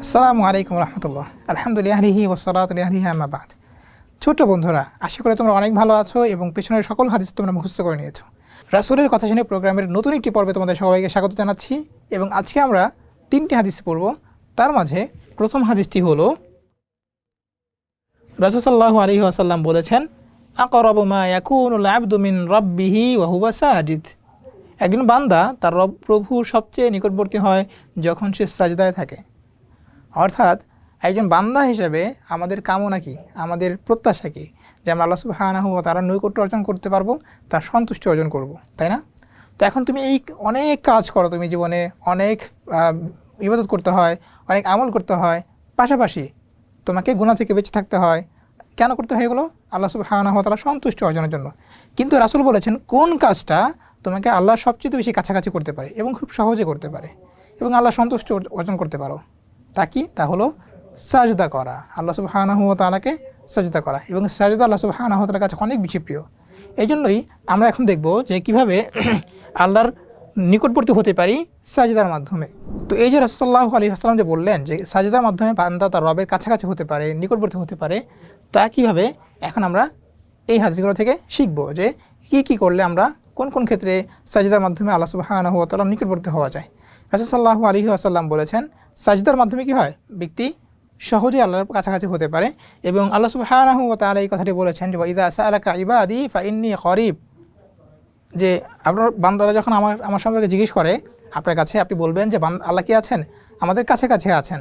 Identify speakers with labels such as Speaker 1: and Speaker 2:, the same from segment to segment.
Speaker 1: আসসালামু আলাইকুম রহমতুল্লাহ। আলহামদুলিল্লাহ ওসলাতুল্লাহি আম্মা বাদ। ছোট্ট বন্ধুরা, আশা করি তোমরা অনেক ভালো আছো এবং পেছনের সকল হাদিস তোমরা মুখস্থ করে নিয়েছো। রাসূলের কথা শুনে প্রোগ্রামের নতুন একটি পর্বে তোমাদের সবাইকে স্বাগত জানাচ্ছি এবং আজকে আমরা 3টি হাদিস পড়ব। তার মাঝে প্রথম হাদিসটি হলো রাসূল সাল্লাল্লাহু আলাইহি ওয়াসাল্লাম বলেছেন, আকরাবু মা ইয়াকুনুল আবদু মিন রাব্বিহি ওয়া হুয়া সাজিদ। একজন বান্দা তার রব প্রভুর সবচেয়ে নিকটবর্তী হয় যখন সে সাজদায় থাকে। অর্থাৎ একজন বান্দা হিসেবে আমাদের কামনা কি, আমাদের প্রত্যাশা কি, যে আমরা আল্লাহ সুবহানাহু ওয়া তাআলার নৈকট্য অর্জন করতে পারবো, তার সন্তুষ্টি অর্জন করব, তাই না? তো এখন তুমি এই অনেক কাজ করো, তুমি জীবনে অনেক ইবাদত করতে হয়, অনেক আমল করতে হয়, পাশাপাশি তোমাকে গুনাহ থেকে বেঁচে থাকতে হয়। কেন করতে হয় এগুলো? আল্লাহ সুবহানাহু ওয়া তাআলার সন্তুষ্টি অর্জনের জন্য। কিন্তু রাসূল বলেছেন কোন কাজটা তোমাকে আল্লাহর সবচেয়ে বেশি কাছাকাছি করতে পারে এবং খুব সহজে করতে পারে এবং আল্লাহর সন্তুষ্টি অর্জন করতে পারো, তা কি? তা হলো সাজদা করা, আল্লাহ সুবহানাহু ওয়া তাআলাকে সাজদা করা। এবং সাজদা আল্লাহ সুবহানাহু ওয়া তাআলার কাছে অনেক বেশি প্রিয়। এই জন্যই আমরা এখন দেখব যে কীভাবে আল্লাহর নিকটবর্তী হতে পারি সাজদার মাধ্যমে। তো এই যে রাসূলুল্লাহ সাল্লাল্লাহু আলাইহি ওয়াসাল্লাম যে বললেন যে সাজদার মাধ্যমে বান্দা তার রবের কাছাকাছি হতে পারে, নিকটবর্তী হতে পারে, তা কীভাবে এখন আমরা এই হাদিসগুলো থেকে শিখব যে কী করলে আমরা কোন কোন ক্ষেত্রে সাজদার মাধ্যমে আল্লাহ সুবহানাহু ওয়া তাআলার নিকটবর্তী হওয়া যায়। রাসূল সাল্লাল্লাহু আলাইহি ওয়াসাল্লাম বলেছেন, সাজদার মাধ্যমে কি হয়? ব্যক্তি সহজেই আল্লাহর কাছাকাছি হতে পারে। এবং আল্লাহ সুবহানাহু ওয়া তাআলা এই কথাটি বলেছেন যে ইযা সাআলাকা ইবাদি ফাইন্নী করিব, যে আপনার বান্দারা যখন আমার সম্পর্কে জিজ্ঞেস করে আপনার কাছে, আপনি বলবেন যে আল্লাহ কি আছেন? আমাদের কাছাকাছি আছেন।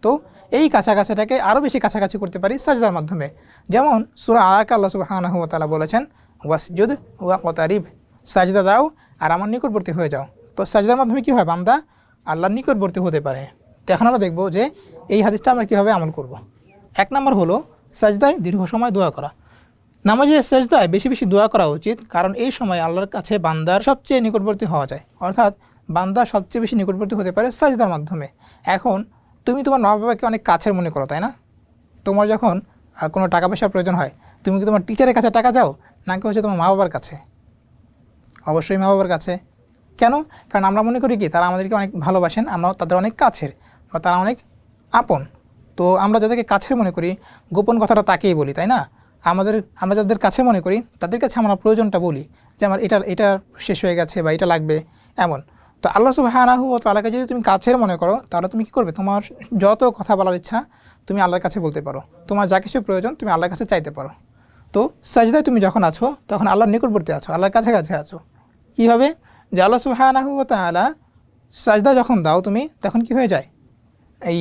Speaker 1: তো এই কাছাকাছিটাকে আরও বেশি কাছাকাছি করতে পারি সাজদার মাধ্যমে। যেমন সূরা আলাকা আল্লাহ সুবহানাহু ওয়া তাআলা বলেছেন ওয়াসজুদ ওয়াকতারিব, সাজদা দাও আর আমার নিকটবর্তী হয়ে যাও। তো সাজদার মাধ্যমে কী হয়? বান্দা আল্লাহর নিকটবর্তী হতে পারে। তো এখন আমরা দেখব যে এই হাদিসটা আমরা কীভাবে আমল করব। 1 নম্বর হলো সাজদায় দীর্ঘ সময় দোয়া করা। নামাজের সাজদায় বেশি বেশি দোয়া করা উচিত, কারণ এই সময় আল্লাহর কাছে বান্দার সবচেয়ে নিকটবর্তী হওয়া যায়। অর্থাৎ বান্দা সবচেয়ে বেশি নিকটবর্তী হতে পারে সাজদার মাধ্যমে। এখন তুমি তোমার মা বাবাকে অনেক কাছের মনে করো, তাই না? তোমার যখন কোনো টাকা পয়সার প্রয়োজন হয়, তুমি কি তোমার টিচারের কাছে টাকা যাও নাকি হচ্ছে তোমার মা বাবার কাছে? অবশ্যই মা বাবার কাছে। কেন? কারণ আমরা মনে করি কি তারা আমাদেরকে অনেক ভালোবাসেন, আমরা তাদের অনেক কাছের বা তারা অনেক আপন। তো আমরা যাদেরকে কাছের মনে করি গোপন কথাটা তাকেই বলি, তাই না? আমরা যাদের কাছে মনে করি তাদের কাছে আমরা প্রয়োজনটা বলি যে আমার এটা শেষ হয়ে গেছে বা এটা লাগবে, এমন। তো আল্লাহ সুবহানাহু ওয়া তাআলাকে যদি তুমি কাছের মনে করো, তাহলে তুমি কী করবে? তোমার যত কথা বলার ইচ্ছা তুমি আল্লাহর কাছে বলতে পারো, তোমার যা কিছু প্রয়োজন তুমি আল্লাহর কাছে চাইতে পারো। তো সাজদায় তুমি যখন আছো তখন আল্লাহর নিকটবর্তী আছো, আল্লাহর কাছাকাছি আছো। কীভাবে? যে আল্লাহ সুবহানাহু ওয়া তাআলা সাজদা যখন দাও তুমি, তখন কি হয়ে যায়? এই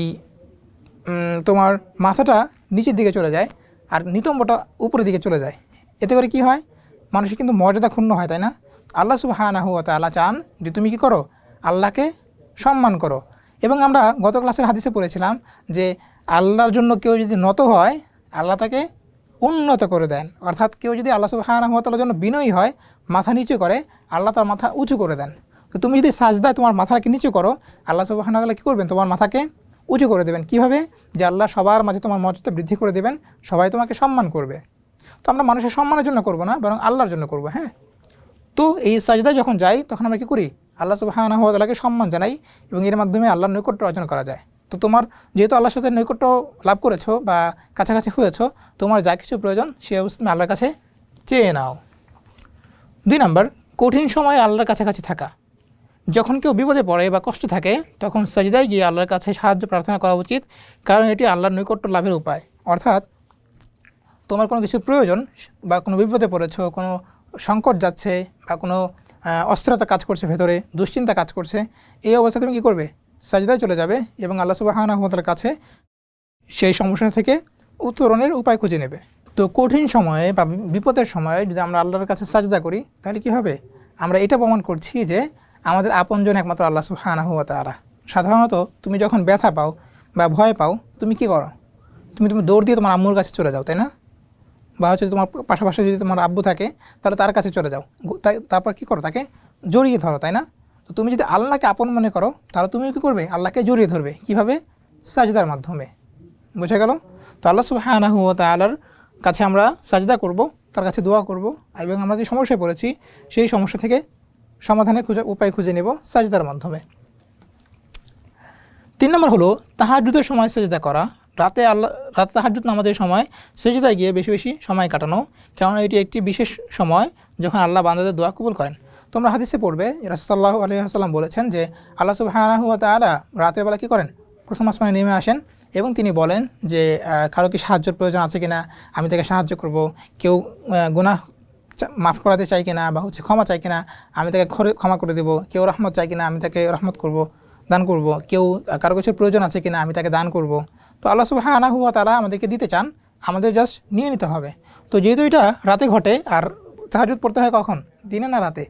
Speaker 1: তোমার মাথাটা নিচের দিকে চলে যায় আর নিতম্বটা উপরের দিকে চলে যায়। এতে করে কি হয়? মানুষের কিন্তু মর্যাদা ক্ষুণ্ণ হয়, তাই না? আল্লাহ সুবহানাহু ওয়া তাআলা চান যে তুমি কি করো? আল্লাহকে সম্মান করো। এবং আমরা গত ক্লাসের হাদিসে পড়েছিলাম যে আল্লাহর জন্য কেউ যদি নত হয়, আল্লাহ তাকে উন্নত করে দেন। অর্থাৎ কেউ যদি আল্লাহ সুবহানাহু ওয়া তাআলার জন্য বিনয়ী হয়, মাথা নিচু করে, আল্লাহ তার মাথা উঁচু করে দেন। তো তুমি যদি সাজদায় তোমার মাথাকে নিচু করো, আল্লাহ সুবহানাহু ওয়া তাআলা কী করবেন? তোমার মাথাকে উঁচু করে দেবেন। কীভাবে? যে আল্লাহ সবার মাঝে তোমার মর্যাদা বৃদ্ধি করে দেবেন, সবাই তোমাকে সম্মান করবে। তো আমরা মানুষের সম্মানের জন্য করব না, বরং আল্লাহর জন্য করব। হ্যাঁ, তো এই সাজদায় যখন যাই তখন আমরা কী করি? আল্লাহ সুবহানাহু ওয়া তাআলাকে সম্মান জানাই এবং এর মাধ্যমে আল্লাহর নৈকট্য অর্জন করা যায়। তো তোমার যেহেতু আল্লাহর সাথে নৈকট্য লাভ করেছো বা কাছাকাছি হয়েছো, তোমার যা কিছু প্রয়োজন সে অবস্থা তুমি আল্লাহর কাছে চেয়ে নাও। 2 নম্বর, কঠিন সময়ে আল্লাহর কাছাকাছি থাকা। যখন কেউ বিপদে পড়ে বা কষ্ট থাকে, তখন সাজদায় গিয়ে আল্লাহর কাছে সাহায্য প্রার্থনা করা উচিত, কারণ এটি আল্লাহর নৈকট্য লাভের উপায়। অর্থাৎ তোমার কোনো কিছু প্রয়োজন বা কোনো বিপদে পড়েছো, কোনো সংকট যাচ্ছে বা কোনো অস্থিরতা কাজ করছে ভেতরে, দুশ্চিন্তা কাজ করছে, এই অবস্থায় তুমি কী করবে? সাজদায় চলে যাবে এবং আল্লাহ সুবহানাহু ওয়া তাআলার কাছে সেই সমস্যা থেকে উত্তরণের উপায় খুঁজে নেবে। তো কঠিন সময়ে বা বিপদের সময়ে যদি আমরা আল্লাহর কাছে সাজদা করি, তাহলে কী হবে? আমরা এটা প্রমাণ করছি যে আমাদের আপনজন একমাত্র আল্লাহ সুবহানাহু ওয়া তাআলা। সাধারণত তুমি যখন ব্যথা পাও বা ভয় পাও, তুমি কী করো? তুমি দৌড় দিয়ে তোমার আম্মুর কাছে চলে যাও, তাই না? বা হচ্ছে তোমার পাশাপাশি যদি তোমার আব্বু থাকে তাহলে তার কাছে চলে যাও, তারপর কী করো? তাকে জড়িয়ে ধরো, তাই না? তো তুমি যদি আল্লাহকে আপন মনে করো, তাহলে তুমি কী করবে? আল্লাহকে জড়িয়ে ধরবে। কীভাবে? সাজদার মাধ্যমে। বুঝে গেল? তো আল্লাহ সুবহানাহু ওয়া তাআলার কাছে আমরা সাজদা করব, তার কাছে দোয়া করব এবং আমরা যে সমস্যায় পড়েছি সেই সমস্যা থেকে সমাধানের উপায় খুঁজে নেব সাজদার মাধ্যমে। 3 নম্বর হলো তাহাজ্জুদের সময় সেজদা করা। রাতে তাহাজ্জুদ নামাজের সময় সেজদায় গিয়ে বেশি বেশি সময় কাটানো, কারণ এটি একটি বিশেষ সময় যখন আল্লাহ বান্দাদের দোয়া কবুল করেন। তোমরা হাদিসে পড়বে রাসূল সাল্লাল্লাহু আলাইহি ওয়াসাল্লাম বলেছেন যে আল্লাহ সুবহানাহু ওয়া তাআলা রাতের বেলা কী করেন, প্রথম আসমানে নেমে আসেন এবং তিনি বলেন যে কারো কি সাহায্যের প্রয়োজন আছে কিনা, আমি তাকে সাহায্য করব। কেউ গুনাহ মাফ করাতে চাই কিনা বা ক্ষমা চাই কিনা, আমি তাকে ক্ষমা করে দেব। কেউ রহমত চাই কিনা, আমি তাকে রহমত করব, দান করব। কেউ কারো কিছুর প্রয়োজন আছে কিনা, আমি তাকে দান করব। তো আল্লাহ সুবহানাহু ওয়া তাআলা আমাদেরকে দিতে চান, আমাদের জাস্ট নিয়ে নিতে হবে। তো যেহেতু এটা রাতে ঘটে, আর তাহাজ্জুদ পড়তে হয় কখন, দিনে না রাতে?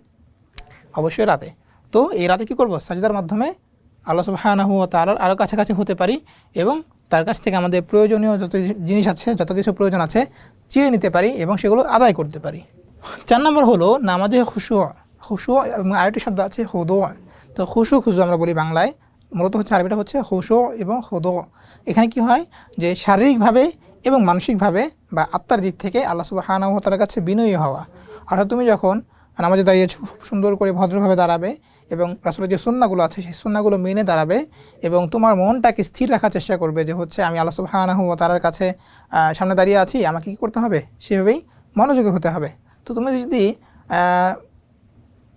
Speaker 1: অবশ্যই রাতে। তো এই রাতে কী করব, সাজদার মাধ্যমে আল্লাহ সুবহানাহু ওয়া তাআলার আরও কাছাকাছি হতে পারি এবং তার কাছ থেকে আমাদের প্রয়োজনীয় যত জিনিস আছে, যত কিছু প্রয়োজন আছে চেয়ে নিতে পারি এবং সেগুলো আদায় করতে পারি। 4 নম্বর হলো নামাজে খুশু এবং আরেকটি শব্দ আছে খুদু। তো খুশু আমরা বলি বাংলায়, মূলত হচ্ছে আরবিটা হচ্ছে খুশু এবং খুদু। এখানে কি হয় যে শারীরিকভাবে এবং মানসিকভাবে বা আত্মার দিক থেকে আল্লাহ সুবহানাহু ওয়া তাআলার কাছে বিনয়ী হওয়া। অর্থাৎ তুমি যখন নামাজে দাঁড়িয়েছো, সুন্দর করে ভদ্রভাবে দাঁড়াবে এবং রাসূলের যে সুন্নাহগুলো আছে সেই সুন্নাহগুলো মেনে দাঁড়াবে এবং তোমার মনটাকে স্থির রাখার চেষ্টা করবে যে হচ্ছে আমি আল্লাহ সুবহানাহু ওয়া তাআলার কাছে সামনে দাঁড়িয়ে আছি, আমাকে কী করতে হবে, সেভাবেই মনোযোগী হতে হবে। তো তুমি যদি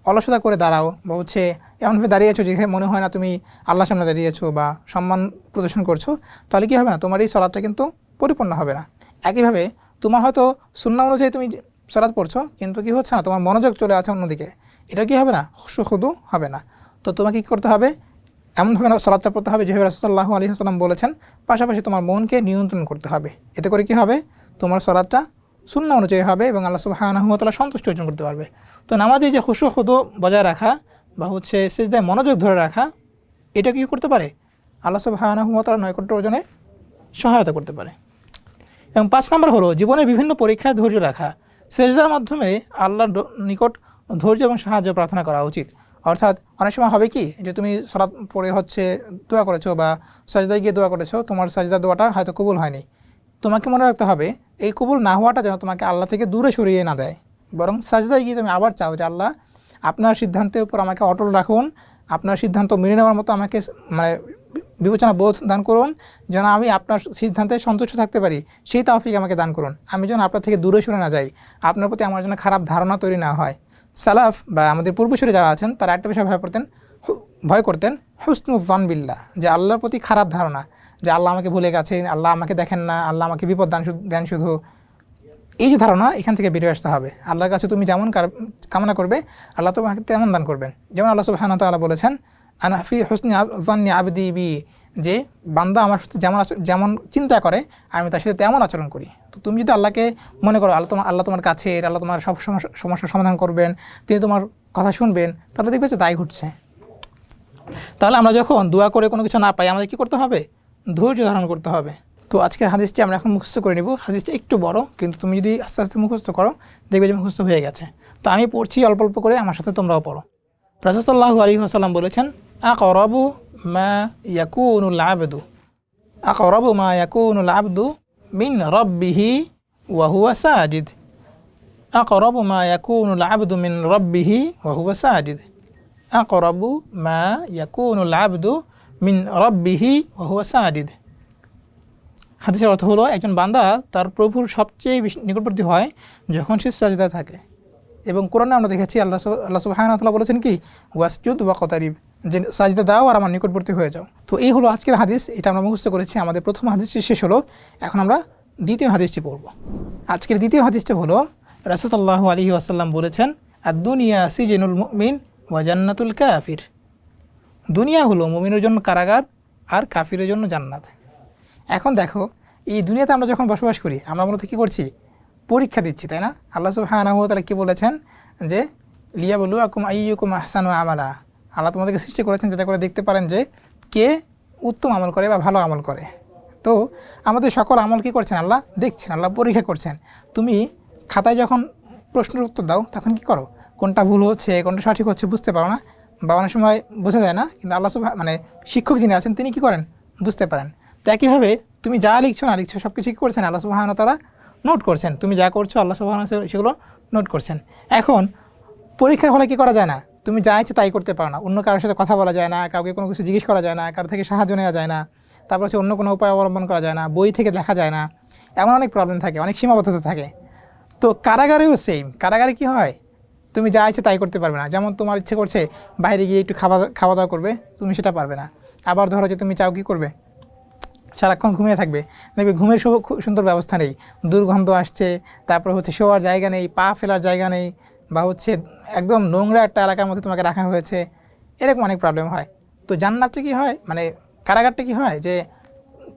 Speaker 1: অলসতা করে দাঁড়াও বা এমনভাবে দাঁড়িয়েছো যেখানে মনে হয় না তুমি আল্লাহর সামনে দাঁড়িয়েছো বা সম্মান প্রদর্শন করছো, তাহলে কী হবে না, তোমার এই সালাতটা কিন্তু পরিপূর্ণ হবে না। একইভাবে তোমার হয়তো সুন্নাহ অনুযায়ী তুমি সালাত পড়ছো, কিন্তু কী হচ্ছে না, তোমার মনোযোগ চলে আছে অন্যদিকে, এটা কী হবে না, খুদু হবে না। তো তোমাকে কী করতে হবে, এমনভাবে সালাতটা পড়তে হবে যেভাবে রাসূল সাল্লাল্লাহু আলাইহি ওয়াসাল্লাম বলেছেন। পাশাপাশি তোমার মনকে নিয়ন্ত্রণ করতে হবে। এতে করে কী হবে, তোমার সালাতটা সুন্নাহ অনুযায়ী হবে এবং আল্লাহ সুবহানাহু ওয়া তাআলা সন্তুষ্টি অর্জন করতে পারবে। তো নামাজে যে খুদু বজায় রাখা বা সিজদায় মনোযোগ ধরে রাখা, এটা কি করতে পারে, আল্লাহ সুবহানাহু ওয়া তাআলা নৈকট্য অর্জনে সহায়তা করতে পারে। এবং 5 নম্বর হলো জীবনের বিভিন্ন পরীক্ষায় ধৈর্য রাখা। সেজদার মাধ্যমে আল্লাহর নিকট ধৈর্য এবং সাহায্য প্রার্থনা করা উচিত। অর্থাৎ অনেক সময় হবে কি যে তুমি সালাত পড়ে দোয়া করেছো বা সাজদায় গিয়ে দোয়া করেছো, তোমার সাজদার দোয়াটা হয়তো কবুল হয়নি। তোমাকে মনে রাখতে হবে এই কবুল না হওয়াটা যেন তোমাকে আল্লাহ থেকে দূরে সরিয়ে না দেয়, বরং সাজদায় গিয়ে তুমি আবার চাও যে আল্লাহ আপনার সিদ্ধান্তের উপর আমাকে অটল রাখুন, আপনার সিদ্ধান্ত মেনে নেওয়ার মতো আমাকে বিবেচনা বোধ দান করুন, যেন আমি আপনার সিদ্ধান্তে সন্তুষ্ট থাকতে পারি, সেই তৌফিক আমাকে দান করুন। আমি যেন আপনার থেকে দূরে সরে না যাই, আপনার প্রতি আমার জন্য খারাপ ধারণা তৈরি না হয়। সালাফ বা আমাদের পূর্বসূরি যারা আছেন তারা একটা বিষয় ভয় করতেন হুসনুল যন বিল্লাহ, যে আল্লাহর প্রতি খারাপ ধারণা, যে আল্লাহ আমাকে ভুলে গেছেন, আল্লাহ আমাকে দেখেন না, আল্লাহ আমাকে বিপদ দেন শুধু। এই যে ধারণা, এখান থেকে বেরিয়ে আসতে হবে। আল্লাহর কাছে তুমি যেমন কামনা করবে আল্লাহ তোমাকে তেমন দান করবেন। যেমন আল্লাহ সুবহানাহু ওয়া তাআলা বলেছেন আনা ফি হুসনি যন্নি আবদি বি, যে বান্দা আমার সাথে যেমন চিন্তা করে আমি তার সাথে তেমন আচরণ করি। তো তুমি যদি আল্লাহকে মনে করো আল্লাহ তোমার কাছের, আল্লাহ তোমার সব সমস্যার সমাধান করবেন, তিনি তোমার কথা শুনবেন, তাহলে দেখবে যে তাই ঘটছে। তাহলে আমরা যখন দোয়া করে কোনো কিছু না পাই, আমাদের কী করতে হবে, ধৈর্য ধারণ করতে হবে। তো আজকের হাদিসটি আমরা এখন মুখস্থ করে নেব। হাদিসটা একটু বড়, কিন্তু তুমি যদি আস্তে আস্তে মুখস্থ করো দেখবে যে মুখস্থ হয়ে গেছে। তো আমি পড়ছি অল্প অল্প করে, আমার সাথে তোমরাও পড়ো। রাসূল সাল্লাল্লাহু আলাইহি ওয়াসাল্লাম বলেছেন আকরাবু মা ইয়াকুনুল আবদু মিন রাব্বিহি ওয়া হুয়া সাজিদ। আকরাবু মা ইয়াকুনুল আবদু মিন রাব্বিহি ওয়া হুয়া সাজিদ। আকরাবু মা ইয়াকুনুল আবদু মিন রাব্বিহি ওয়া হুয়া সাজিদ। হাদিসের অর্থ হলো একজন বান্দা তার প্রভুর সবচেয়ে নিকটবর্তী হয় যখন সে সাজদায় থাকে। এবং কোরআনে আমরা দেখেছি আল্লাহ সুবহানাহু ওয়া তাআলা বলেছেন কি ওয়াসজুদ ওয়াকতারিব, যে সাজদা দাও আর আমার নিকটবর্তী হয়ে যাও। তো এই হলো আজকের হাদিস, এটা আমরা মুখস্থ করেছি। আমাদের প্রথম হাদিসটি শেষ হলো, এখন আমরা দ্বিতীয় হাদিসটি পড়ব। আজকের দ্বিতীয় হাদিসটি হলো রাসূল সাল্লাল্লাহু আলাইহি ওয়াসাল্লাম বলেছেন আদ-দুনিয়া সিজনুল মুমিন ওয়া জান্নাতুল কাফির। দুনিয়া হলো মুমিনের জন্য কারাগার আর কাফিরের জন্য জান্নাত। এখন দেখো, এই দুনিয়াতে আমরা যখন বসবাস করি আমরা মূলত কী করছি, পরীক্ষা দিচ্ছি, তাই না? আল্লাহ সুবহানাহু ওয়া তাআলা কী বলেছেন যে লিয়াবলুয়াকুম আইয়ুকুম আহসানু আমালা। আল্লাহ তোমাদেরকে সৃষ্টি করেছেন যাতে করে দেখতে পারেন যে কে উত্তম আমল করে বা ভালো আমল করে। তো আমাদের সকল আমল কী করছেন, আল্লাহ দেখছেন, আল্লাহ পরীক্ষা করছেন। তুমি খাতায় যখন প্রশ্নের উত্তর দাও তখন কি করো, কোনটা ভুল হচ্ছে কোনটা সঠিক হচ্ছে বুঝতে পারো না, বা অনেক সময় বোঝা যায় না, কিন্তু আল্লাহ শিক্ষক যিনি আছেন তিনি কী করেন, বুঝতে পারেন। তো একইভাবে তুমি যা লিখছো না লিখছো সব কিছু কী করছেন, আল্লাহ সুবহানাহু ওয়া তাআলা নোট করছেন। তুমি যা করছো আল্লাহ সুবহানাহু ওয়া তাআলা সেগুলো নোট করছেন। এখন পরীক্ষার হলে কী করা যায় না, তুমি যা ইচ্ছে তাই করতে পারো না, অন্য কারোর সাথে কথা বলা যায় না, কাউকে কোনো কিছু জিজ্ঞেস করা যায় না, কারো থেকে সাহায্য নেওয়া যায় না, তারপর হচ্ছে অন্য কোনো উপায় অবলম্বন করা যায় না, বই থেকে লেখা যায় না, এমন অনেক প্রবলেম থাকে, অনেক সীমাবদ্ধতা থাকে। তো কারাগারেও সেম। কারাগারে কি হয়, তুমি যা ইচ্ছে তাই করতে পারবে না। যেমন তোমার ইচ্ছে করছে বাইরে গিয়ে একটু খাওয়া দাওয়া করবে, তুমি সেটা পারবে না। আবার ধরো যে তুমি চাও কী করবে, সারাক্ষণ ঘুমিয়ে থাকবে, দেখবে ঘুমের খুব সুন্দর ব্যবস্থা নেই, দুর্গন্ধ আসছে, তারপর হচ্ছে শোয়ার জায়গা নেই, পা ফেলার জায়গা নেই, বা হচ্ছে একদম নোংরা একটা এলাকার মধ্যে তোমাকে রাখা হয়েছে, এরকম অনেক প্রবলেম হয়। তো জান্নাতে কী হয়, মানে কারাগারটা কী হয় যে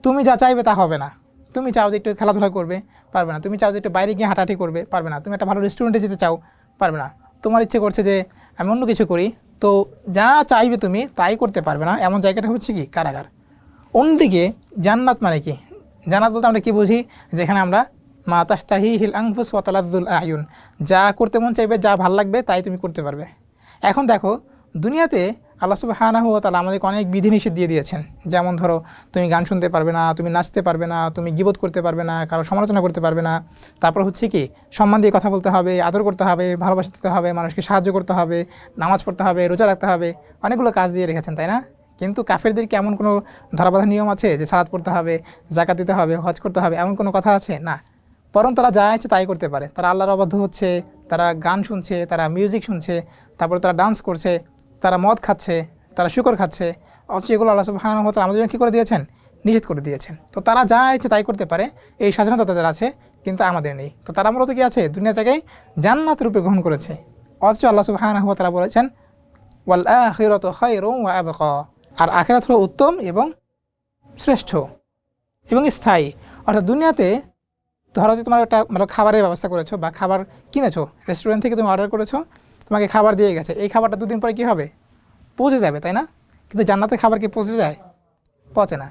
Speaker 1: তুমি যা চাইবে তা হবে না। তুমি চাও যে একটু খেলাধুলা করবে, পারবে না। তুমি চাও যে একটু বাইরে গিয়ে হাঁটাহাঁটি করবে, পারবে না। তুমি একটা ভালো রেস্টুরেন্টে যেতে চাও, পারবে না। তোমার ইচ্ছে করছে যে আমি অন্য কিছু করি, তো যা চাইবে তুমি তাই করতে পারবে না। এমন জায়গাটা হচ্ছে কি কারাগার। অন্যদিকে জান্নাত মানে কি, জান্নাত বলতে আমরা কী বুঝি, যেখানে আমরা মা তাশতাহিহিল আনফুস ওয়া তালাদ্দুল আয়ুন, যা করতে মন চাইবে, যা ভাল লাগবে তাই তুমি করতে পারবে। এখন দেখো দুনিয়াতে আল্লাহ সুবহানাহু ওয়া তাআলা আমাদেরকে অনেক বিধিনিষেধ দিয়ে দিয়েছেন। যেমন ধরো তুমি গান শুনতে পারবে না, তুমি নাচতে পারবে না, তুমি গীবত করতে পারবে না, কারো সমালোচনা করতে পারবে না, তারপর হচ্ছে কি সম্মান দিয়ে কথা বলতে হবে, আদর করতে হবে, ভালোবাসা দিতে হবে, মানুষকে সাহায্য করতে হবে, নামাজ পড়তে হবে, রোজা রাখতে হবে, অনেকগুলো কাজ দিয়ে রেখেছেন, তাই না? কিন্তু কাফেরদের কি এমন কোনো ধরাবাঁধা নিয়ম আছে যে সালাত পড়তে হবে, যাকাত দিতে হবে, হজ করতে হবে, এমন কোনো কথা আছে? না। বরং তারা যা ইচ্ছে তাই করতে পারে। তারা আল্লাহর অবাধ্য হচ্ছে, তারা গান শুনছে, তারা মিউজিক শুনছে, তারপরে তারা ডান্স করছে, তারা মদ খাচ্ছে, তারা শুকর খাচ্ছে, অথচ এগুলো আল্লাহ সুবহানাহু ওয়া তাআলা আমাদের জন্য কী করে দিয়েছেন, নিষেধ করে দিয়েছেন। তো তারা যা ইচ্ছে তাই করতে পারে, এই স্বাধীনতা তাদের আছে, কিন্তু আমাদের নেই। তো তারা মূলত কি আছে, দুনিয়া থেকেই জান্নাত রূপে গ্রহণ করেছে। অথচ আল্লাহ সুবহানাহু ওয়া তাআলা বলেছেন ওয়াল আখিরাতু খায়রুন ওয়া আবকা, আর আখিরাত হলো উত্তম এবং শ্রেষ্ঠ এবং স্থায়ী। অর্থাৎ দুনিয়াতে ধরো যে তোমার একটা মানে খাবারের ব্যবস্থা করেছো বা খাবার কিনেছো, রেস্টুরেন্ট থেকে তুমি অর্ডার করেছো, তোমাকে খাবার দিয়ে গেছে, এই খাবারটা দুদিন পরে কী হবে, পচে যাবে, তাই না? কিন্তু জান্নাতের খাবার কি পচে যায়? পচে না।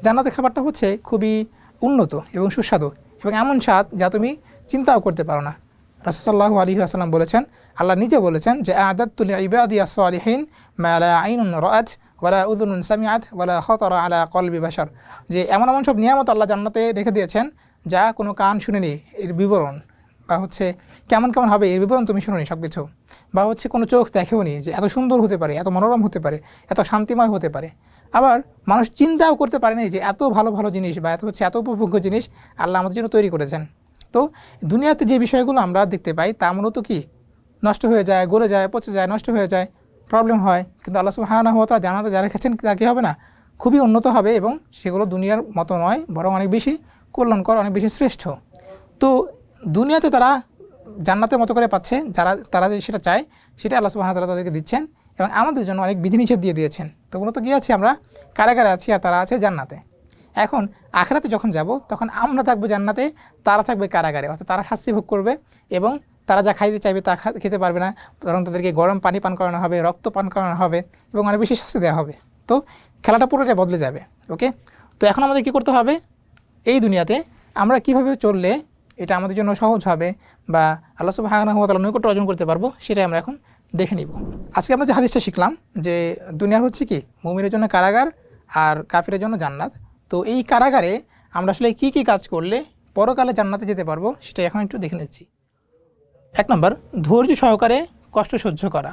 Speaker 1: জান্নাতের খাবারটা হচ্ছে খুবই উন্নত এবং সুস্বাদু এবং এমন স্বাদ যা তুমি চিন্তাও করতে পারো না। রাসূলুল্লাহ সাল্লাল্লাহু আলাইহি ওয়াসাল্লাম বলেছেন, আল্লাহ নিজে বলেছেন যে আ'দাততু লিইবাদিয়াস সালিহিন মা লা আইনুন রাআত ওয়ালা উযুনুন সামিআত ওয়ালা খাতারা আলা কলবি বাশার, যে এমন এমন সব নিয়ামত আল্লাহ জান্নাতে রেখে দিয়েছেন যা কোনো কান শুনেনি এর বিবরণ, বা হচ্ছে কেমন কেমন হবে এর বিবরণ তুমি শুনোনি সব কিছু, বা হচ্ছে কোনো চোখ দেখেওনি যে এত সুন্দর হতে পারে, এত মনোরম হতে পারে, এত শান্তিময় হতে পারে। আবার মানুষ চিন্তাও করতে পারেনি যে এত ভালো ভালো জিনিস বা এত উপভোগ্য জিনিস আল্লাহ আমাদের জন্য তৈরি করেছেন। তো দুনিয়াতে যে বিষয়গুলো আমরা দেখতে পাই তা মূলত কি নষ্ট হয়ে যায়, গলে যায়, পচে যায়, নষ্ট হয়ে যায়, প্রবলেম হয়। কিন্তু আল্লাহ সুবহানাহু ওয়া তাআলা জান্নাতে যা রেখেছেন তা কী হবে না, খুবই উন্নত হবে এবং সেগুলো দুনিয়ার মতো নয়, বরং অনেক বেশি কল্যাণকর, অনেক বেশি শ্রেষ্ঠ। তো দুনিয়াতে তারা জান্নাতের মতো করে পাচ্ছে, তারা যে সেটা চায় সেটা আল্লাহ সুবহানাহু ওয়া তাআলা তাদেরকে দিচ্ছেন এবং আমাদের জন্য অনেক বিধিনিষেধ দিয়ে দিয়েছেন। তো মূলত কী আছে, আমরা কারাগারে আছি আর তারা আছে জান্নাতে। এখন আখিরাতে যখন যাব তখন আমরা থাকবো জান্নাতে, তারা থাকবে কারাগারে, অর্থাৎ তারা শাস্তি ভোগ করবে এবং তারা যা খাইতে চাইবে তা খেতে পারবে না, বরং তাদেরকে গরম পানি পান করানো হবে, রক্ত পান করানো হবে এবং অনেক বেশি শাস্তি দেওয়া হবে। তো খেলাটা পুরোটাই বদলে যাবে। ওকে, তো এখন আমাদের কী করতে হবে, এই দুনিয়াতে আমরা কীভাবে চললে এটা আমাদের জন্য সহজ হবে বা আল্লাহ সুবহানাহু ওয়া তাআলার নৈকট্য অর্জন করতে পারবো, সেটাই আমরা এখন দেখে নিব। আজকে আমরা যে হাদিসটা শিখলাম যে দুনিয়া হচ্ছে কি মুমিনের জন্য কারাগার আর কাফিরের জন্য জান্নাত। তো এই কারাগারে আমরা আসলে কী কী কাজ করলে পরকালে জান্নাতে যেতে পারবো সেটা এখন একটু দেখে নিচ্ছি। 1 নম্বর, ধৈর্য সহকারে কষ্ট সহ্য করা।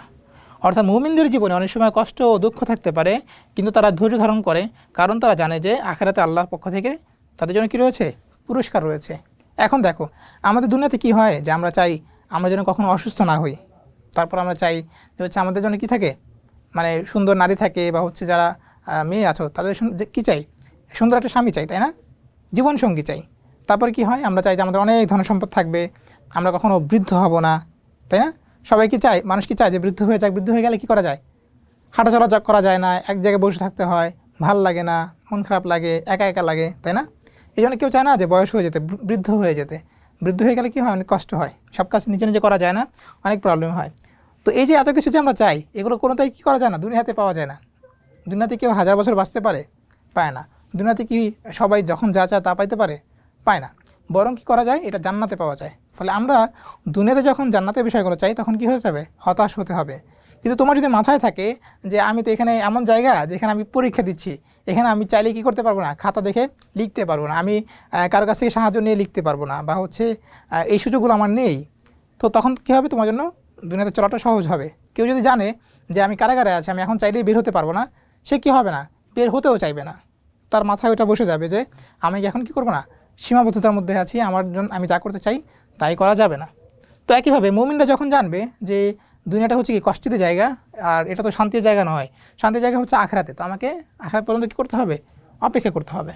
Speaker 1: অর্থাৎ মুমিনদের জীবনে অনেক সময় কষ্ট ও দুঃখ থাকতে পারে, কিন্তু তারা ধৈর্য ধারণ করে, কারণ তারা জানে যে আখিরাতে আল্লাহর পক্ষ থেকে তাদের জন্য কী রয়েছে, পুরস্কার রয়েছে। এখন দেখো আমাদের দুনিয়াতে কি হয় যে আমরা চাই আমরা যেন কখনো অসুস্থ না হই, তারপর আমরা চাই যে হচ্ছে আমাদের জন্য কি থাকে, মানে সুন্দর নারী থাকে, বা হচ্ছে যারা মেয়ে আছো তাদের কী চাই, সুন্দর একটা স্বামী চাই, তাই না, জীবনসঙ্গী চাই। তারপরে কি হয়, আমরা চাই যে আমাদের অনেক ধনসম্পদ থাকবে, আমরা কখনো বৃদ্ধ হব না, তাই না? সবাই কি চায়, মানুষ কি চায় যে বৃদ্ধ হয়ে যাক, বৃদ্ধ হয়ে গেলে কী করা যায়, হাঁটাচলা করা যায় না, এক জায়গায় বসে থাকতে হয়, ভাল লাগে না, মন খারাপ লাগে, একা একা লাগে, তাই না? এই জন্য কেউ চায় না যে বয়স হয়ে যেতে, বৃদ্ধ হয়ে যেতে। বৃদ্ধ হয়ে গেলে কী হয়, অনেক কষ্ট হয়, সব কাজ নিজে নিজে করা যায় না, অনেক প্রবলেম হয়। তো এই যে এত কিছু যে আমরা চাই, এগুলো কোনোটাই কী করা যায় না, দুনিয়াতে পাওয়া যায় না। দুনিয়াতে কেউ 1000 বছর বাঁচতে পারে, পায় না। দুনিয়াতে কি সবাই যখন যা চায় তা পাইতে পারে, পায় না। বরং কী করা যায়, এটা জান্নাতে পাওয়া যায়। ফলে আমরা দুনিয়াতে যখন জান্নাতের বিষয়গুলো চাই তখন কী হতে হবে, হতাশ হতে হবে। কিন্তু তোমার যদি মাথায় থাকে যে আমি তো এখানে এমন জায়গা যেখানে আমি পরীক্ষা দিচ্ছি, এখানে আমি চাইলে কী করতে পারবো না, খাতা দেখে লিখতে পারবো না, আমি কারো কাছ থেকে সাহায্য নিয়ে লিখতে পারবো না, বা হচ্ছে এই সুযোগগুলো আমার নেই, তো তখন কী হবে, তোমার জন্য দুনিয়াতে চলাটা সহজ হবে। কেউ যদি জানে যে আমি কারাগারে আছি, আমি এখন চাইলেই বের হতে পারবো না, সে কী হবে না, বের হতেও চাইবে না। তার মাথায় ওটা বসে যাবে যে আমি এখন কি করব না, সীমাবদ্ধতার মধ্যে আছি, আমার জন্য আমি যা করতে চাই তাই করা যাবে না। তো একইভাবে মুমিনরা যখন জানবে যে দুনিয়াটা হচ্ছে কি কষ্টের জায়গা, আর এটা তো শান্তির জায়গা নয়, শান্তির জায়গা হচ্ছে আখিরাতে, তো আমাকে আখিরাত পর্যন্ত কী করতে হবে, অপেক্ষা করতে হবে।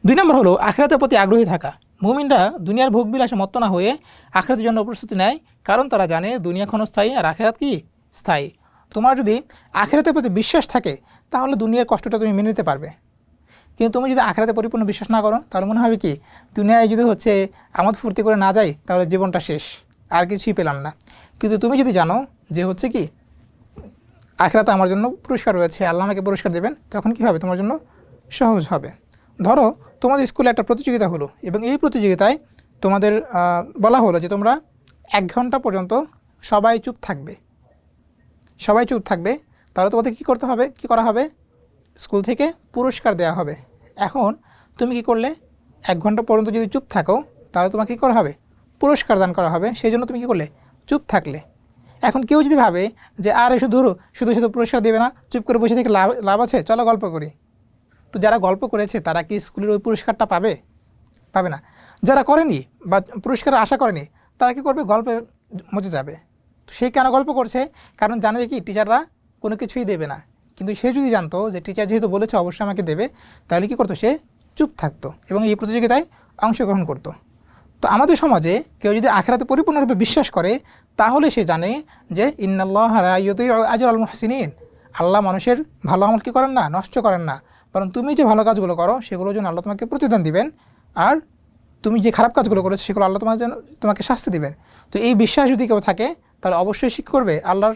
Speaker 1: 2 নম্বর হলো আখিরাতের প্রতি আগ্রহী থাকা। মুমিনরা দুনিয়ার ভোগবিলাসে মত্ত না হয়ে আখিরাতের জন্য প্রস্তুতি নেয়, কারণ তারা জানে দুনিয়া ক্ষণস্থায়ী আর আখিরাত কি স্থায়ী। তোমার যদি আখিরাতের প্রতি বিশ্বাস থাকে তাহলে দুনিয়ার কষ্টটা তুমি মেনে নিতে পারবে। কিন্তু তুমি যদি আখিরাতে পরিপূর্ণ বিশ্বাস না করো তাহলে মনে হবে কি দুনিয়ায় যদি হচ্ছে আমোদ ফুর্তি করে না যাই তাহলে জীবনটা শেষ, আর কিছুই পেলাম না। কিন্তু তুমি যদি জানো যে হচ্ছে কি আখিরাতে আমার জন্য পুরস্কার রয়েছে, আল্লাহ আমাকে পুরস্কার দেবেন, তখন কি হবে, তোমার জন্য সহজ হবে। ধরো তোমাদের স্কুলে একটা প্রতিযোগিতা হলো এবং এই প্রতিযোগিতায় তোমাদের বলা হলো যে তোমরা 1 ঘন্টা পর্যন্ত সবাই চুপ থাকবে, সবাই চুপ থাকবে। তাহলে তোমাদের কী করতে হবে, কী করা হবে, স্কুল থেকে পুরস্কার দেওয়া হবে। এখন তুমি কি করলে, 1 ঘন্টা পর্যন্ত যদি চুপ থাকো তাহলে তোমাকে কী করা হবে, পুরস্কার দান করা হবে। সেই জন্য তুমি কী করলে, চুপ থাকলে। এখন কেউ যদি ভাবে যে আর শুধু শুধু শুধু পুরস্কার দেবে না, চুপ করে বসে থেকে লাভ আছে, চলো গল্প করি, তো যারা গল্প করেছে তারা কি স্কুলের ওই পুরস্কারটা পাবে, পাবে না। যারা করেনি বা পুরস্কার আশা করেনি তারা কী করবে, গল্পে মজে যাবে। তো সে কেন গল্প করছে, কারণ জানে যে কি টিচাররা কোনো কিছুই দেবে না। কিন্তু সে যদি জানতো যে টিচার যেহেতু বলেছে অবশ্যই আমাকে দেবে, তাহলে কী করতো, সে চুপ থাকতো এবং এই প্রতিযোগিতায় অংশগ্রহণ করতো। তো আমাদের সমাজে কেউ যদি আখিরাতে পরিপূর্ণরূপে বিশ্বাস করে তাহলে সে জানে যে ইন্নাল্লাহা লা ইউযিউ আজরাল মুহসিনিন, আল্লাহ মানুষের ভালো আমল কী করেন না, নষ্ট করেন না, বরং তুমি যে ভালো কাজগুলো করো সেগুলোর জন্য আল্লাহ তোমাকে প্রতিদান দিবেন, আর তুমি যে খারাপ কাজগুলো করেছো সেগুলো আল্লাহ তোমাকে শাস্তি দিবেন। তো এই বিশ্বাস যদি কেউ থাকে তাহলে অবশ্যই শিক্ষা করবে, আল্লাহর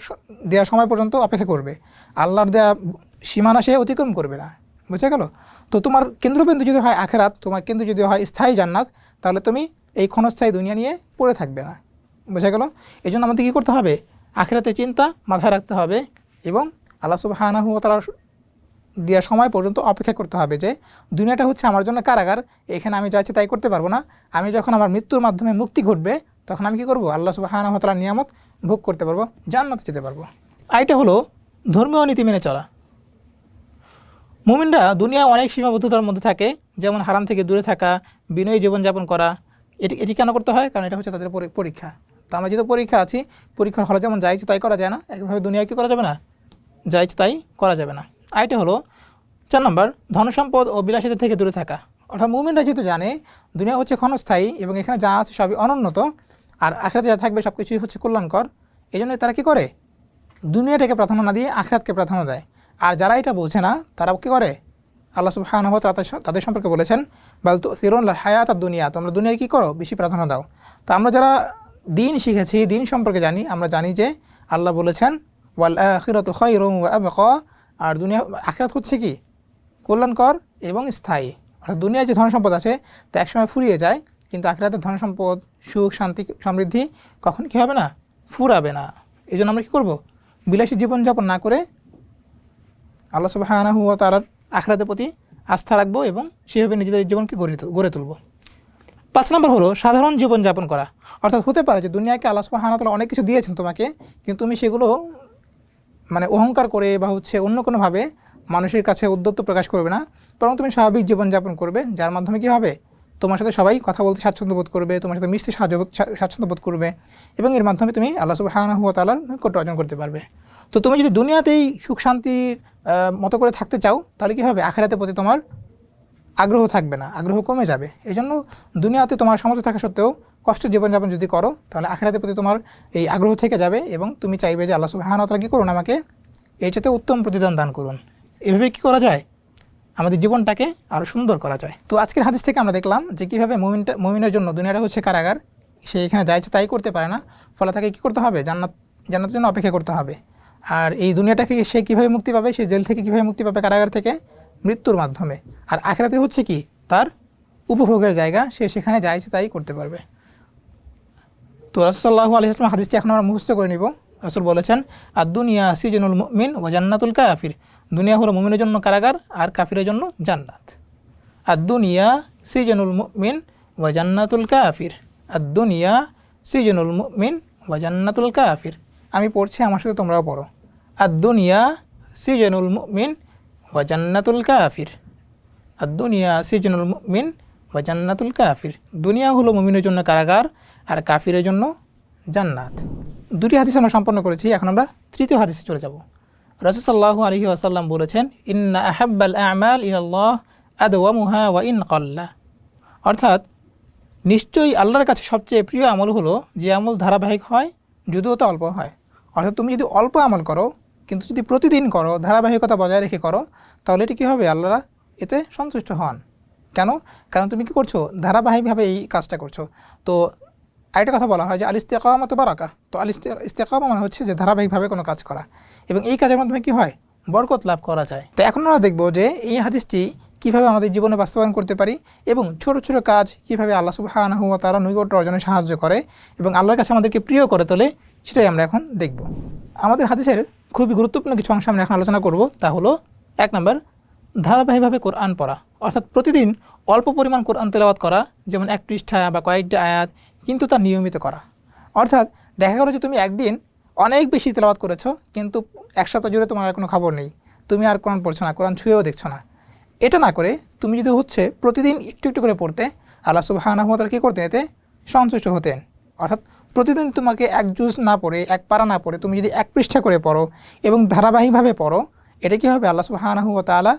Speaker 1: দেওয়া সময় পর্যন্ত অপেক্ষা করবে, আল্লাহর দেওয়া সীমানা সে অতিক্রম করবে না। বুঝে গেল? তো তোমার কেন্দ্রবিন্দু যদি হয় আখিরাত, তোমার কেন্দ্র যদি হয় স্থায়ী জান্নাত, তাহলে তুমি এই ক্ষণস্থায়ী দুনিয়া নিয়ে পড়ে থাকবে না। বুঝে গেল? এই জন্য আমাদের কী করতে হবে, আখিরাতের চিন্তা মাথায় রাখতে হবে এবং আল্লাহ সুবহানাহু ওয়া তাআলার দেওয়া সময় পর্যন্ত অপেক্ষা করতে হবে যে দুনিয়াটা হচ্ছে আমার জন্য কারাগার, এখানে আমি যা ইচ্ছে তাই করতে পারবো না। আমি যখন আমার মৃত্যুর মাধ্যমে মুক্তি ঘটবে তখন আমি কী করবো, আল্লাহ সুবহানাহু ওয়া তাআলার নিয়ামত ভোগ করতে পারবো, জান্নাতে যেতে পারবো। এটা হলো ধর্মীয় নীতি মেনে চলা। মুমিনরা দুনিয়ায় অনেক সীমাবদ্ধতার মধ্যে থাকে, যেমন হারাম থেকে দূরে থাকা, বিনয়ী জীবনযাপন করা। এটি কেন করতে হয়, কারণ এটা হচ্ছে তাদের পরীক্ষা। তো আমরা যেহেতু পরীক্ষা আছি, পরীক্ষার হলে যেমন যা ইচ্ছে তাই করা যায় না, একভাবে দুনিয়ায় কী করা যাবে না, যা ইচ্ছে তাই করা যাবে না। এটা হলো 4 নম্বর, ধনসম্পদ ও বিলাসিতা থেকে দূরে থাকা। অর্থাৎ মুমিনরা যেহেতু জানে দুনিয়া হচ্ছে ক্ষণস্থায়ী এবং এখানে যা আছে সবই অনুন্নত, আর আখিরাতে যা থাকবে সব কিছুই হচ্ছে কল্যাণকর, এই জন্য তারা কী করে, দুনিয়াটাকে প্রাধান্য না দিয়ে আখিরাতকে প্রাধান্য দেয়। আর যারা এটা বোঝে না তারা কী করে, আল্লাহ সুবহানাহু ওয়া তাআলা তাদের সম্পর্কে বলেছেন বাল তুসিরুনাল হায়াতাদ দুনিয়া, তোমরা দুনিয়ায় কী করো, বেশি প্রাধান্য দাও। তো আমরা যারা দিন শিখেছি, দিন সম্পর্কে জানি, আমরা জানি যে আল্লাহ বলেছেন ওয়াল আখিরাতু খায়রুন ওয়া আবকা, আর দুনিয়া আখিরাত হচ্ছে কি কল্যাণকর এবং স্থায়ী। অর্থাৎ দুনিয়ায় যে ধনসম্পদ আছে তা একসময় ফুরিয়ে যায়, কিন্তু আখিরাতের ধনসম্পদ, সুখ, শান্তি, সমৃদ্ধি কখন কী হবে না, ফুরাবে না। এই জন্য আমরা কী করবো, বিলাসী জীবনযাপন না করে আল্লাহ সুবহানাহু ওয়া তাআলার আখিরাতের প্রতি আস্থা রাখবো এবং সেভাবে নিজেদের জীবনকে গড়ে তুলব। 5 নম্বর হলো সাধারণ জীবনযাপন করা। অর্থাৎ হতে পারে যে দুনিয়াকে আল্লাহ সুবহানাহু ওয়া তাআলা অনেক কিছু দিয়েছেন তোমাকে, কিন্তু তুমি সেগুলো মানে অহংকার করে বা হচ্ছে অন্য কোনোভাবে মানুষের কাছে উদ্যত্ত প্রকাশ করবে না, বরং তুমি স্বাভাবিক জীবনযাপন করবে, যার মাধ্যমে কী হবে, তোমার সাথে সবাই কথা বলতে স্বাচ্ছন্দ্য বোধ করবে, তোমার সাথে মিশতে স্বাচ্ছন্দ্য বোধ করবে এবং এর মাধ্যমে তুমি আল্লাহ সুবহানাহু ওয়া তাআলার নৈকট্য অর্জন করতে পারবে। তো তুমি যদি দুনিয়াতেই সুখ শান্তির মতো করে থাকতে চাও তাহলে কী হবে, আখিরাতের প্রতি তোমার আগ্রহ থাকবে না, আগ্রহ কমে যাবে। এই জন্য দুনিয়াতে তোমার সামর্থ্য থাকা সত্ত্বেও কষ্টের জীবনযাপন যদি করো তাহলে আখিরাতের প্রতি তোমার এই আগ্রহ থেকে যাবে এবং তুমি চাইবে যে আল্লাহ সুবহানাহু ওয়া তাআলা কী করুন, আমাকে এর চাইতে উত্তম প্রতিদান দান করুন। এভাবে কী করা যায়, আমাদের জীবনটাকে আরও সুন্দর করা যায়। তো আজকের হাদিস থেকে আমরা দেখলাম যে কীভাবে মুমিনের জন্য দুনিয়াটা হচ্ছে কারাগার, সে এখানে যা ইচ্ছে তাই করতে পারে না, ফলে তাকে কী করতে হবে, জান্নাতের জন্য অপেক্ষা করতে হবে। আর এই দুনিয়াটাকে সে কীভাবে মুক্তি পাবে, সে জেল থেকে কীভাবে মুক্তি পাবে, কারাগার থেকে, মৃত্যুর মাধ্যমে। আর আখিরাতে হচ্ছে কি তার উপভোগের জায়গা, সে সেখানে যা ইচ্ছে তাই করতে পারবে। তো রাসূল সাল্লাল্লাহু আলাইহি ওয়াসাল্লাম হাদিসটি এখন আমরা মুখস্থ করে নিব। রাসূল বলেছেন আদ-দুনিয়া সিজনুল মুমিন ওয়া জান্নাতুল কাফির, দুনিয়া হলো মুমিনের জন্য কারাগার আর কাফিরের জন্য জান্নাত। আদ-দুনিয়া সিজনুল মুমিন ওয়া জান্নাতুল কাফির, আদ-দুনিয়া সিজনুল মুমিন ওয়া জান্নাতুল কাফির। আমি পড়ছি, আমার সাথে তোমরাও পড়ো। আদ-দুনিয়া সিজনুল মুমিন ওয়া জান্নাতুল কাফির। আদ-দুনিয়া সিজনুল মুমিন ওয়া জান্নাতুল কাফির। দুনিয়া হলো মুমিনের জন্য কারাগার, আর কাফিরের জন্য জান্নাত। দুটি হাদিস আমরা সম্পন্ন করেছি, এখন আমরা তৃতীয় হাদিসে চলে যাব। রাসূল সাল্লাল্লাহু আলাইহি ওয়াসাল্লাম বলেছেন, ইন্না আহাব্বাল আ'মাল ইলাল্লাহ আদওয়ামুহা ওয়া ইন কাল্লা। অর্থাৎ নিশ্চয়ই আল্লাহর কাছে সবচেয়ে প্রিয় আমল হলো যে আমল ধারাবাহিক হয়, যদিও তা অল্প হয়। অর্থাৎ তুমি যদি অল্প আমল করো কিন্তু যদি প্রতিদিন করো, ধারাবাহিকতা বজায় রেখে করো, তাহলে এটি কী হবে? আল্লাহরা এতে সন্তুষ্ট হন। কেন? কারণ তুমি কী করছো? ধারাবাহিকভাবে এই কাজটা করছো। তো আরেকটা কথা বলা হয় যে আল ইস্তিকামাত বারাকা। তো ইস্তিকামা মানে হচ্ছে যে ধারাবাহিকভাবে কোনো কাজ করা, এবং এই কাজের মাধ্যমে কী হয়? বরকত লাভ করা যায়। তো এখন আমরা দেখব যে এই হাদিসটি কীভাবে আমাদের জীবনে বাস্তবায়ন করতে পারি, এবং ছোট ছোট কাজ কীভাবে আল্লাহ সুবহানাহু ওয়া তাআলা নৈকট্য অর্জনে সাহায্য করে এবং আল্লাহর কাছে আমাদেরকে প্রিয় করে তোলে, সেটাই আমরা এখন দেখব। আমাদের হাদিসের খুবই গুরুত্বপূর্ণ কিছু অংশ আমরা এখন আলোচনা করব। তা হলো 1 নম্বর, ধারাবাহিকভাবে কোরআন পড়া, অর্থাৎ প্রতিদিন অল্প পরিমাণ কোরআন তেলাওয়াত করা, যেমন 1 পৃষ্ঠা বা কয়েকটা আয়াত, কিন্তু তা নিয়মিত করা। অর্থাৎ দেখা গেল যে তুমি একদিন অনেক বেশি তেলাওয়াত করেছো, কিন্তু 1 সপ্তাহ জুড়ে তোমার আর কোনো খবর নেই, তুমি আর কোরআন পড়ছো না, কোরআন ছুঁয়েও দেখছো না। এটা না করে তুমি যদি প্রতিদিন একটু একটু করে পড়তে, আল্লাহ সুবহানাহু ওয়া তাআলা কী করতেন? এতে সন্তুষ্ট হতেন। অর্থাৎ প্রতিদিন তোমাকে 1 জুজ না পড়ে, 1 পারা না পড়ে তুমি যদি 1 পৃষ্ঠা করে পড়ো এবং ধারাবাহিকভাবে পড়ো, এটা কী হবে? আল্লাহ সুবহানাহু ওয়া তাআলা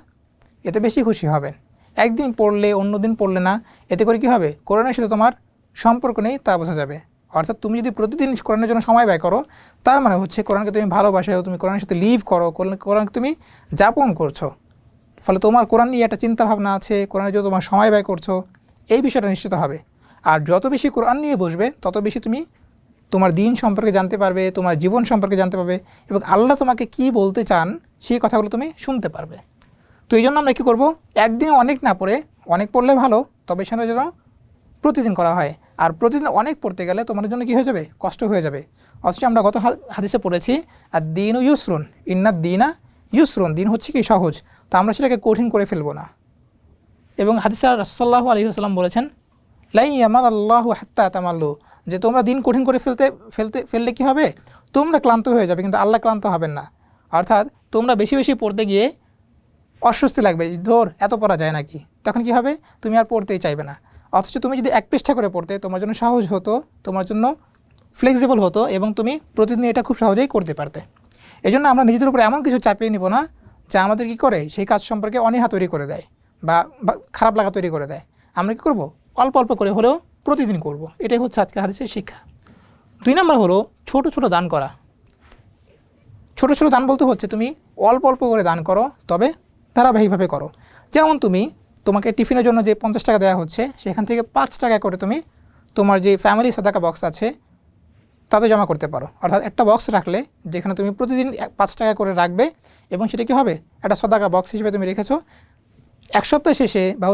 Speaker 1: এতে বেশি খুশি হবেন। একদিন পড়লে অন্য দিন পড়লে না, এতে করে কী হবে? কোরআনের সাথে তোমার সম্পর্ক নেই তা বোঝা যাবে। অর্থাৎ তুমি যদি প্রতিদিন কোরআনের জন্য সময় ব্যয় করো, তার মানে হচ্ছে কোরআনকে তুমি ভালোবাসো, তুমি কোরআনের সাথে লিভ করো, কোরআনকে তুমি যাপন করছো। ফলে তোমার কোরআন নিয়ে একটা চিন্তাভাবনা আছে, কোরআনে যদি তোমার সময় ব্যয় করছো, এই বিষয়টা নিশ্চিত হবে। আর যত বেশি কোরআন নিয়ে বসবে, তত বেশি তুমি তোমার দিন সম্পর্কে জানতে পারবে, তোমার জীবন সম্পর্কে জানতে পারবে, এবং আল্লাহ তোমাকে কি বলতে চান সেই কথাগুলো তুমি শুনতে পারবে। তো এই জন্য আমরা কী করবো? একদিনে অনেক না পড়ে, অনেক পড়লে ভালো, তবে সেটা যেন প্রতিদিন করা হয়। আর প্রতিদিন অনেক পড়তে গেলে তোমার জন্য কী হয়ে যাবে? কষ্ট হয়ে যাবে। অথচ আমরা গত হাদিসে পড়েছি, আর দিনু ইউসরুন, ইন্নাদ দিনা ইউসরুন, দিন হচ্ছে কি সহজ, তো আমরা সেটাকে কঠিন করে ফেলবো না। এবং হাদিসে রাসূল সাল্লাল্লাহু আলাইহি ওয়াসাল্লাম বলেছেন, লাই ইয়ামাল্লাহু হাত্তা তামাল্লু, যে তোমরা দিন কঠিন করে ফেললে কী হবে? তোমরা ক্লান্ত হয়ে যাবে, কিন্তু আল্লাহ ক্লান্ত হবেন না। অর্থাৎ তোমরা বেশি বেশি পড়তে গিয়ে অস্বস্তি লাগবে, ধর এত পড়া যায় নাকি, তখন কি হবে? তুমি আর পড়তেই চাইবে না। অথচ তুমি যদি 1 পৃষ্ঠা করে পড়তে, তোমার জন্য সহজ হতো, তোমার জন্য ফ্লেক্সিবল হতো, এবং তুমি প্রতিদিন এটা খুব সহজেই করতে পারতে। এই জন্য আমরা নিজেদের উপরে এমন কিছু চাপিয়ে নিব না যা আমাদের কী করে? সেই কাজ সম্পর্কে অনীহা তৈরি করে দেয় বা খারাপ লাগা তৈরি করে দেয়। আমরা কী করব? অল্প অল্প করে হলেও প্রতিদিন করব। এটাই হচ্ছে আজকের হাদিসের শিক্ষা। 2 নম্বর হলো ছোট ছোট দান করা। ছোট ছোট দান বলতে হচ্ছে তুমি অল্প অল্প করে দান করো, তবে ধারাবাহিকভাবে করো। যেমন তোমাকে টিফিনের জন্য যে 50 টাকা দেওয়া হচ্ছে, সেখান থেকে 5 টাকা করে তুমি তোমার যে ফ্যামিলি সাদাকা বক্স আছে তাতে জমা করতে পারো। অর্থাৎ একটা বক্স রাখলে, যেখানে তুমি প্রতিদিন 5 টাকা করে রাখবে, এবং সেটা কী হবে? একটা সাদাকা বক্স হিসেবে তুমি রেখেছো। 1 সপ্তাহ শেষে বা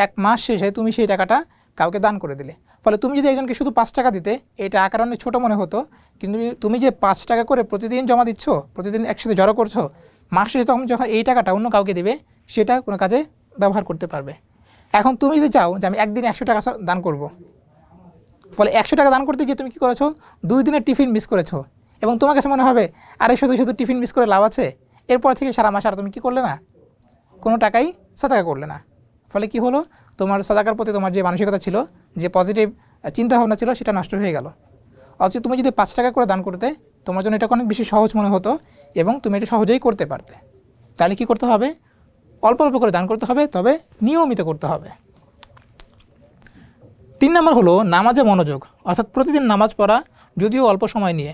Speaker 1: 1 মাস শেষে তুমি সেই টাকাটা কাউকে দান করে দিলে। ফলে তুমি যদি একজনকে শুধু 5 টাকা দিতে, এটা আকার অনেক ছোটো মনে হতো, কিন্তু তুমি যে 5 টাকা করে প্রতিদিন জমা দিচ্ছ, প্রতিদিন একসাথে জড়ো করছো, মাস শেষে তখন যখন এই টাকাটা অন্য কাউকে দিবে, সেটা কোনো কাজে ব্যবহার করতে পারবে। এখন তুমি যদি চাও যে আমি একদিনে 100 টাকা দান করব, ফলে 100 টাকা দান করতে গিয়ে তুমি কী করেছো? 2 দিনের টিফিন মিস করেছো, এবং তোমার কাছে মনে হবে আরে শুধু শুধু টিফিন মিস করে লাভ আছে, এরপর থেকে সারা মাস আর তুমি কী করলে না? কোনো টাকাই সাদাকা করলে না। ফলে কি হলো? তোমার সাদাকার প্রতি তোমার যে মানসিকতা ছিল, যে পজিটিভ চিন্তাভাবনা ছিল, সেটা নষ্ট হয়ে গেল। অথচ তুমি যদি 5 টাকা করে দান করতে, তোমার জন্য এটা অনেক বেশি সহজ মনে হতো, এবং তুমি এটা সহজেই করতে পারতে। তাহলে কি করতে হবে? অল্প অল্প করে দান করতে হবে, তবে নিয়মিত করতে হবে। 3 নম্বর হলো নামাজে মনোযোগ, অর্থাৎ প্রতিদিন নামাজ পড়া, যদিও অল্প সময় নিয়ে,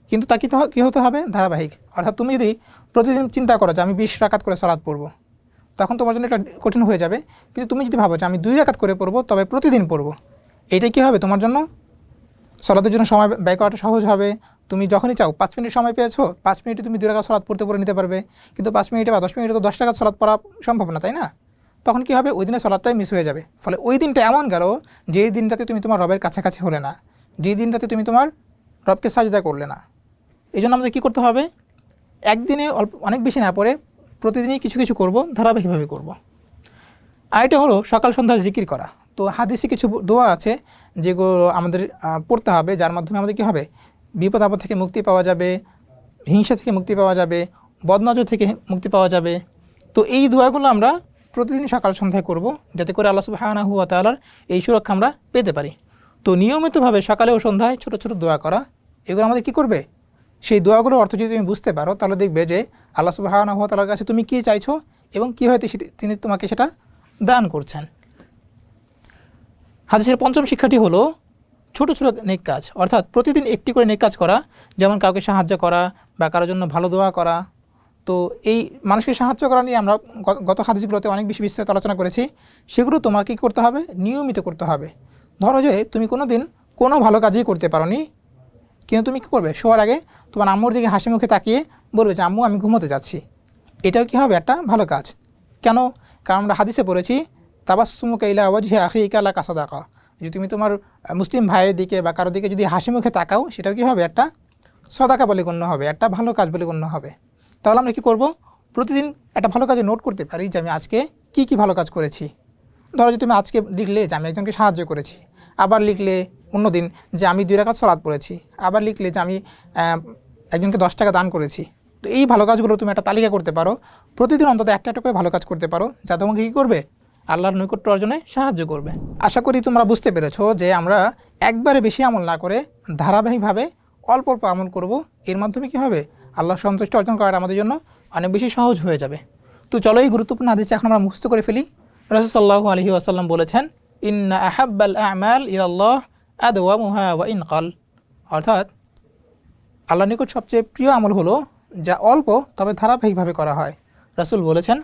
Speaker 1: কিন্তু তা কী হতে হবে? ধারাবাহিক। অর্থাৎ তুমি যদি প্রতিদিন চিন্তা করো যে আমি 20 রাকাত করে সালাত পড়ব, তখন তোমার জন্য এটা কঠিন হয়ে যাবে। কিন্তু তুমি যদি ভাবো যে আমি 2 রাকাত করে পড়বো, তবে প্রতিদিন পড়বো, এইটাই কী হবে? তোমার জন্য সালাতের জন্য সময় ব্যয় করাটা সহজ হবে। তুমি যখনই চাও 5 মিনিট সময় পেয়েছো, 5 মিনিটে তুমি 2 রাকাত সালাত পড়তে নিতে পারবে। কিন্তু 5 মিনিটে বা 10 মিনিটে তো 10 রাকাত সালাত পড়া সম্ভব না, তাই না? তখন কী হবে? ওই দিনে সালাতটাই মিস হয়ে যাবে। ফলে ওই দিনটা এমন গেল, যেই দিনটাতে তুমি তোমার রবের কাছাকাছি হলে না, যেই দিনটাতে তুমি তোমার রবকে সাজদা করলে না। এই জন্য আমাদের কী করতে হবে? একদিনে অনেক বেশি না পড়ে প্রতিদিনই কিছু কিছু করব, ধারাবাহিকভাবে করব। আর এটা হলো সকাল সন্ধ্যা জিকির করা। তো হাদিসে কিছু দোয়া আছে যেগুলো আমাদের পড়তে হবে, যার মাধ্যমে আমাদের কী হবে? বিপদ আপদ থেকে মুক্তি পাওয়া যাবে, হিংসা থেকে মুক্তি পাওয়া যাবে, বদনজর থেকে মুক্তি পাওয়া যাবে। তো এই দোয়াগুলো আমরা প্রতিদিন সকাল সন্ধ্যায় করব, যাতে করে আল্লাহ সুবহানাহু ওয়া তাআলার এই সুরক্ষা আমরা পেতে পারি। তো নিয়মিতভাবে সকালে ও সন্ধ্যায় ছোট ছোট দোয়া করা, এগুলো আমাদের কী করবে, সেই দোয়াগুলোর অর্থ যদি তুমি বুঝতে পারো, তাহলে দেখবে যে আল্লাহ সুবহানাহু ওয়া তাআলার কাছে তুমি কী চাইছো এবং কীভাবে তিনি তোমাকে সেটা দান করছেন। হাদিসের পঞ্চম শিক্ষাটি হলো ছোট ছোট নেক কাজ, অর্থাৎ প্রতিদিন একটি করে নেক কাজ করা, যেমন কাউকে সাহায্য করা বা কারোর জন্য ভালো দোয়া করা। তো এই মানুষকে সাহায্য করা নিয়ে আমরা গত হাদিসগুলোতে অনেক বেশি বিস্তারিত আলোচনা করেছি। সেগুলো তোমার কী করতে হবে, নিয়মিত করতে হবে। ধরো যে তুমি কোনো দিন কোনো ভালো কাজই করতে পারো নি, কিন্তু তুমি কী করবে, শোয়ার আগে তোমার আম্মুর দিকে হাসি মুখে তাকিয়ে বলবে যে আম্মু আমি ঘুমোতে যাচ্ছি। এটাও কী হবে, একটা ভালো কাজ। কেন? কারণ আমরা হাদিসে পড়েছি তাবাসসুমুকা ইলা ওয়াজহি আখিকা লাকা সাদাকা, যদি তুমি তোমার মুসলিম ভাইয়ের দিকে বা কারোর দিকে যদি হাসি মুখে তাকাও, সেটাও কী হবে, একটা সদাকা বলে গণ্য হবে, একটা ভালো কাজ বলে গণ্য হবে। তাহলে আমরা কী করব, প্রতিদিন একটা ভালো কাজে নোট করতে পারি যে আমি আজকে কী ভালো কাজ করেছি। ধরো যে তুমি আজকে লিখলে যে আমি একজনকে সাহায্য করেছি, আবার লিখলে অন্য দিন যে আমি 2 রাকাত সালাত পড়েছি, আবার লিখলে যে আমি একজনকে 10 টাকা দান করেছি। তো এই ভালো কাজগুলো তুমি একটা তালিকা করতে পারো, প্রতিদিন অন্তত একটা একটা করে ভালো কাজ করতে পারো, যা তোমাকে কী করবে, আল্লাহর নৈকট্য অর্জনে সাহায্য করবে। আশা করি তোমরা বুঝতে পেরেছো যে আমরা একবারে বেশি আমল না করে ধারাবাহিকভাবে অল্প অল্প আমল করব। এর মাধ্যমে কী হবে, আল্লাহর সন্তুষ্টি অর্জন করাটা আমাদের জন্য অনেক বেশি সহজ হয়ে যাবে। তো চলো এই গুরুত্বপূর্ণ হাদিসটা এখন আমরা মুখস্থ করে ফেলি। রাসূল সাল্লাল্লাহু আলাইহি ওয়াসাল্লাম বলেছেন, ইন্না আহাব্বাল আ'মাল ইলাল্লাহ আদওয়ামুহা ওয়া ইন ক্বাল, অর্থাৎ আল্লাহর নিকট সবচেয়ে প্রিয় আমল হলো যা অল্প তবে ধারাবাহিকভাবে করা হয়। রাসূল বলেছেন,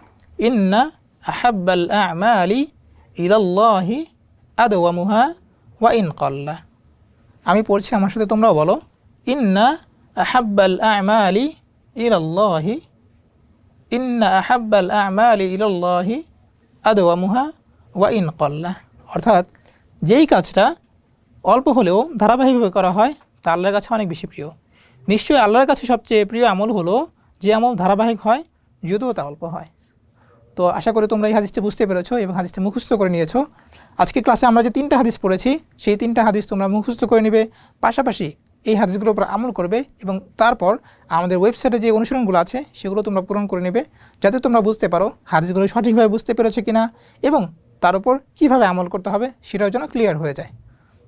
Speaker 1: ইন্না আহাব্বাল আ'মালি ইলাল্লাহি আদওয়ামুহা ওয়া ইন ক্বাল্লা। আমি পড়ছি, আমার সাথে তোমরাও বলো, ইন্না আহাব্বাল আ'মালি ইলাল্লাহি, ইন্না আহাব্বাল আ'মালি ইলাল্লাহি আদওয়ামুহা ওয়া ইন ক্বাল্লা, অর্থাৎ যেই কাজটা অল্প হলেও ধারাবাহিকভাবে করা হয় তা আল্লাহর কাছে অনেক বেশি প্রিয়। নিশ্চয়ই আল্লাহর কাছে সবচেয়ে প্রিয় আমল হলো যে আমল ধারাবাহিক হয়, যদিও তা অল্প হয়। তো আশা করি তোমরা এই হাদিসটা বুঝতে পেরেছো এবং হাদিসটা মুখস্থ করে নিয়েছো। আজকে ক্লাসে আমরা যে 3টা হাদিস পড়েছি, সেই 3টা হাদিস তোমরা মুখস্থ করে নেবে, পাশাপাশি এই হাদিসগুলোর উপর আমল করবে এবং তারপর আমাদের ওয়েবসাইটে যে অনুশীলনগুলো আছে সেগুলো তোমরা পূরণ করে নেবে, যাতে তোমরা বুঝতে পারো হাদিসগুলো সঠিকভাবে বুঝতে পেরেছো কিনা এবং তার উপর কীভাবে আমল করতে হবে সেটাও যেন ক্লিয়ার হয়ে যায়।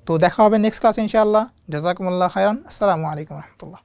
Speaker 1: তো দেখা হবে নেক্সট ক্লাসে ইনশাআল্লাহ। জাযাকুমুল্লাহ খায়রান। আসসালামু আলাইকুম রহমতুল্লাহ।